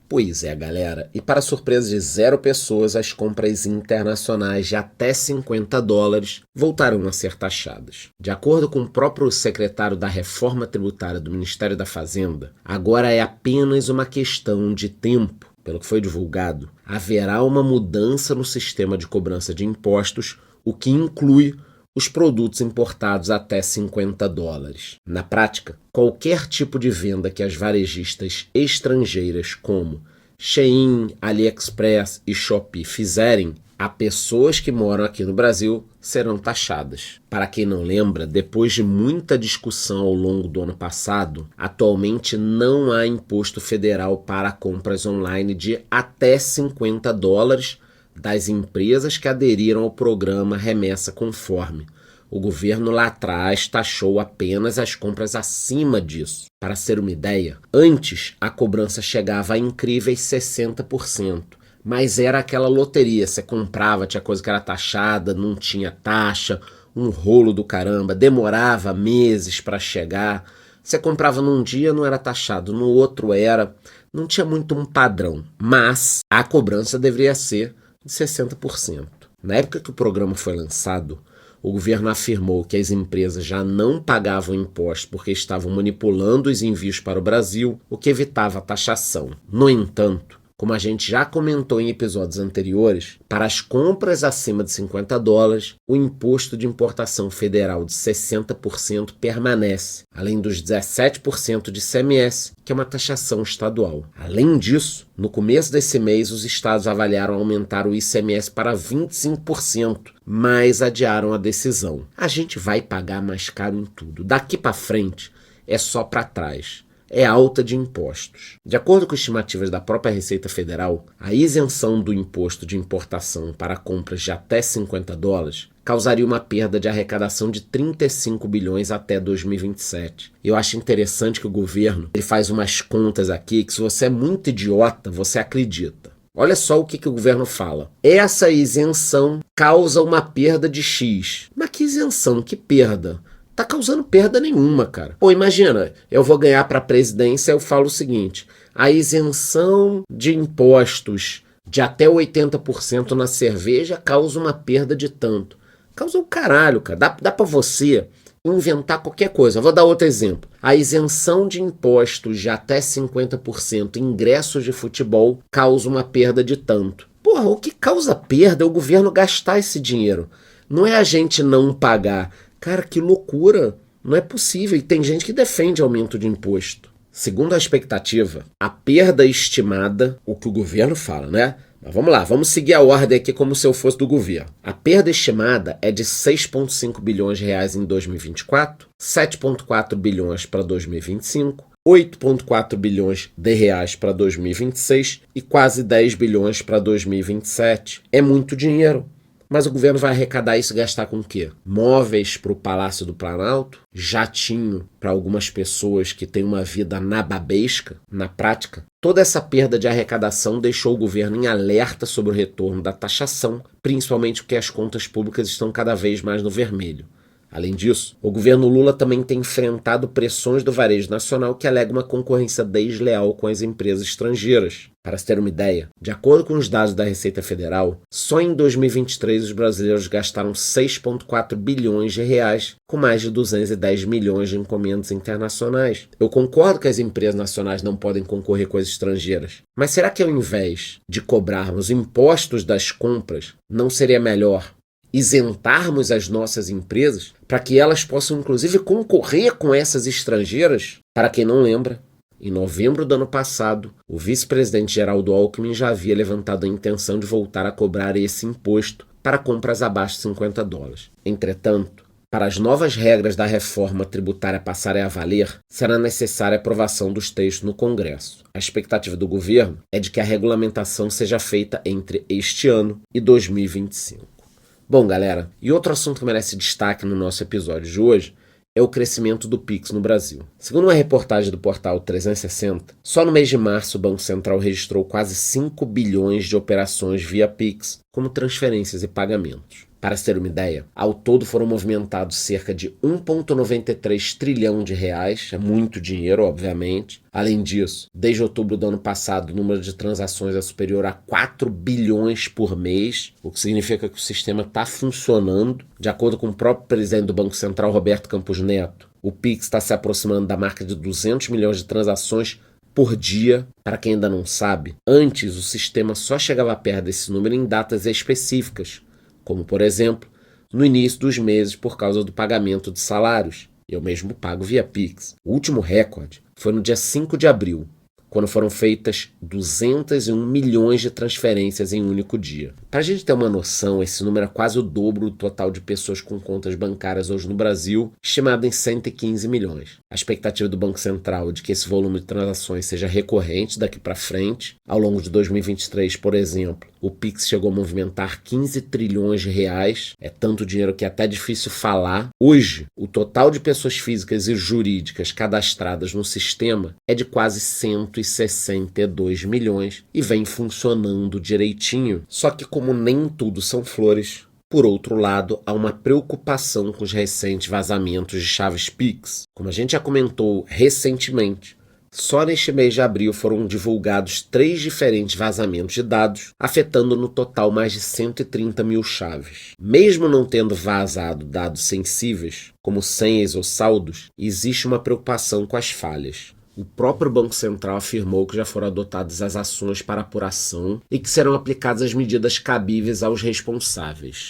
Pois é, galera, e para surpresa de zero pessoas, as compras internacionais de até $50 voltaram a ser taxadas. De acordo com o próprio secretário da Reforma Tributária do Ministério da Fazenda, agora é apenas uma questão de tempo. Pelo que foi divulgado, haverá uma mudança no sistema de cobrança de impostos, o que inclui os produtos importados até $50. Na prática, qualquer tipo de venda que as varejistas estrangeiras como Shein, AliExpress e Shopee fizerem a pessoas que moram aqui no Brasil serão taxadas. Para quem não lembra, depois de muita discussão ao longo do ano passado, atualmente não há imposto federal para compras online de até $50 das empresas que aderiram ao programa Remessa Conforme. O governo lá atrás taxou apenas as compras acima disso. Para ser uma ideia, antes a cobrança chegava a incríveis 60%, mas era aquela loteria, você comprava, tinha coisa que era taxada, não tinha taxa, um rolo do caramba, demorava meses para chegar, você comprava num dia, não era taxado, no outro era, não tinha muito um padrão, mas a cobrança deveria ser de 60%. Na época que o programa foi lançado, o governo afirmou que as empresas já não pagavam impostos porque estavam manipulando os envios para o Brasil, o que evitava a taxação. No entanto, como a gente já comentou em episódios anteriores, para as compras acima de $50, o imposto de importação federal de 60% permanece, além dos 17% de ICMS, que é uma taxação estadual. Além disso, no começo desse mês, os estados avaliaram aumentar o ICMS para 25%, mas adiaram a decisão. A gente vai pagar mais caro em tudo. Daqui para frente, é só para trás. É alta de impostos. De acordo com estimativas da própria Receita Federal, a isenção do imposto de importação para compras de até $50 causaria uma perda de arrecadação de 35 bilhões até 2027. Eu acho interessante que o governo ele faz umas contas aqui que se você é muito idiota, você acredita. Olha só o que o governo fala. Essa isenção causa uma perda de X. Mas que isenção? Que perda? Tá causando perda nenhuma, cara. Pô, imagina, eu vou ganhar para a presidência, eu falo o seguinte, a isenção de impostos de até 80% na cerveja causa uma perda de tanto. Causa o caralho, cara. Dá para você inventar qualquer coisa. Eu vou dar outro exemplo. A isenção de impostos de até 50% em ingressos de futebol causa uma perda de tanto. Porra, o que causa perda é o governo gastar esse dinheiro. Não é a gente não pagar. Cara, que loucura! Não é possível. E tem gente que defende aumento de imposto. Segundo a expectativa, a perda estimada, o que o governo fala, né? Mas vamos lá, vamos seguir a ordem aqui como se eu fosse do governo. A perda estimada é de 6,5 bilhões de reais em 2024, 7,4 bilhões para 2025, 8,4 bilhões de reais para 2026 e quase 10 bilhões para 2027. É muito dinheiro. Mas o governo vai arrecadar isso e gastar com o quê? Móveis para o Palácio do Planalto? Jatinho para algumas pessoas que têm uma vida nababesca? Na prática, toda essa perda de arrecadação deixou o governo em alerta sobre o retorno da taxação, principalmente porque as contas públicas estão cada vez mais no vermelho. Além disso, o governo Lula também tem enfrentado pressões do varejo nacional que alegam uma concorrência desleal com as empresas estrangeiras. Para se ter uma ideia, de acordo com os dados da Receita Federal, só em 2023 os brasileiros gastaram 6,4 bilhões de reais com mais de 210 milhões de encomendas internacionais. Eu concordo que as empresas nacionais não podem concorrer com as estrangeiras, mas será que ao invés de cobrarmos impostos das compras, não seria melhor isentarmos as nossas empresas para que elas possam, inclusive, concorrer com essas estrangeiras? Para quem não lembra, em novembro do ano passado, o vice-presidente Geraldo Alckmin já havia levantado a intenção de voltar a cobrar esse imposto para compras abaixo de $50. Entretanto, para as novas regras da reforma tributária passarem a valer, será necessária a aprovação dos textos no Congresso. A expectativa do governo é de que a regulamentação seja feita entre este ano e 2025. Bom, galera, e outro assunto que merece destaque no nosso episódio de hoje é o crescimento do Pix no Brasil. Segundo uma reportagem do portal 360, só no mês de março o Banco Central registrou quase 5 bilhões de operações via Pix, como transferências e pagamentos. Para se ter uma ideia, ao todo foram movimentados cerca de 1,93 trilhão de reais, é muito dinheiro, obviamente. Além disso, desde outubro do ano passado, o número de transações é superior a 4 bilhões por mês, o que significa que o sistema está funcionando. De acordo com o próprio presidente do Banco Central, Roberto Campos Neto, o Pix está se aproximando da marca de 200 milhões de transações por dia. Para quem ainda não sabe, antes o sistema só chegava perto desse número em datas específicas, como, por exemplo, no início dos meses por causa do pagamento de salários. Eu mesmo pago via Pix. O último recorde foi no dia 5 de abril, quando foram feitas 201 milhões de transferências em um único dia. Para a gente ter uma noção, esse número é quase o dobro do total de pessoas com contas bancárias hoje no Brasil, estimado em 115 milhões. A expectativa do Banco Central é de que esse volume de transações seja recorrente daqui para frente. Ao longo de 2023, por exemplo, o Pix chegou a movimentar 15 trilhões de reais. É tanto dinheiro que é até difícil falar. Hoje, o total de pessoas físicas e jurídicas cadastradas no sistema é de quase 162 milhões e vem funcionando direitinho. Só que como nem tudo são flores, por outro lado, há uma preocupação com os recentes vazamentos de chaves Pix. Como a gente já comentou recentemente, só neste mês de abril foram divulgados 3 diferentes vazamentos de dados, afetando no total mais de 130 mil chaves. Mesmo não tendo vazado dados sensíveis, como senhas ou saldos, existe uma preocupação com as falhas. O próprio Banco Central afirmou que já foram adotadas as ações para apuração e que serão aplicadas as medidas cabíveis aos responsáveis.